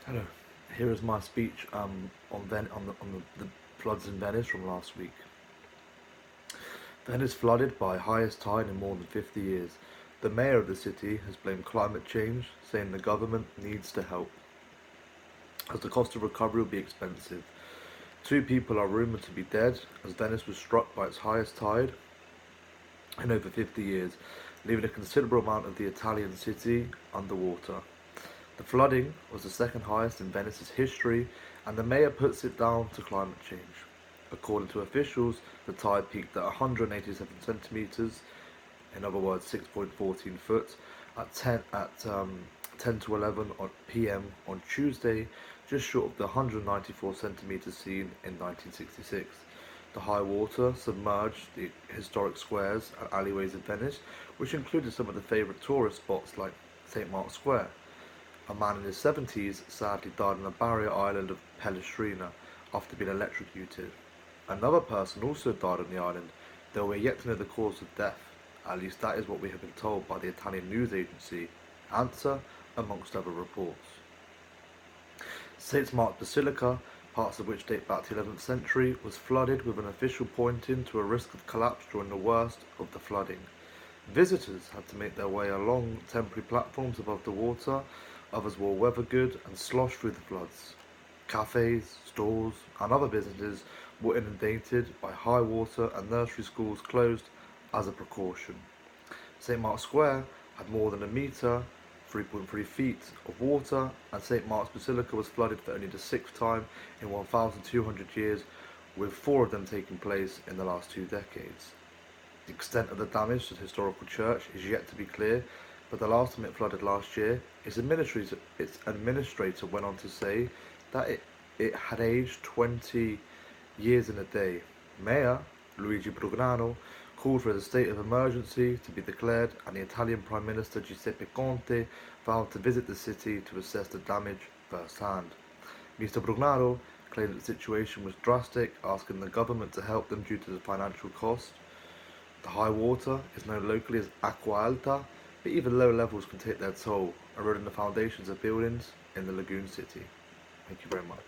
Hello. Here is my speech on the floods in Venice from last week. Venice flooded by highest tide in more than 50 years. The mayor of the city has blamed climate change, saying the government needs to help, as the cost of recovery will be expensive. 2 people are rumoured to be dead, as Venice was struck by its highest tide in over 50 years, leaving a considerable amount of the Italian city underwater. The flooding was the second highest in Venice's history, and the mayor puts it down to climate change. According to officials, the tide peaked at 187 centimetres, in other words 6.14 foot, at 10 to 11 p.m. on Tuesday, just short of the 194 centimetres seen in 1966. The high water submerged the historic squares and alleyways of Venice, which included some of the favourite tourist spots like St. Mark's Square. A man in his 70s sadly died on the barrier island of Pellestrina after being electrocuted. Another person also died on the island, though we are yet to know the cause of death. At least that is what we have been told by the Italian news agency ANSA, amongst other reports. St. Mark's Basilica, parts of which date back to the 11th century, was flooded, with an official pointing to a risk of collapse during the worst of the flooding. Visitors had to make their way along temporary platforms above the water. Others wore weather good and sloshed through the floods. Cafes, stores, and other businesses were inundated by high water, and nursery schools closed as a precaution. St. Mark's Square had more than a metre, 3.3 feet of water, and St. Mark's Basilica was flooded for only the sixth time in 1,200 years, with 4 of them taking place in the last 2 decades. The extent of the damage to the historical church is yet to be clear, but the last time it flooded last year, its administrator went on to say that it had aged 20 years in a day. Mayor Luigi Brugnano called for a state of emergency to be declared, and the Italian Prime Minister Giuseppe Conte vowed to visit the city to assess the damage firsthand. Mr. Brugnano claimed that the situation was drastic, asking the government to help them due to the financial cost. The high water is known locally as acqua alta, but even low levels can take their toll, eroding the foundations of buildings in the lagoon city. Thank you very much.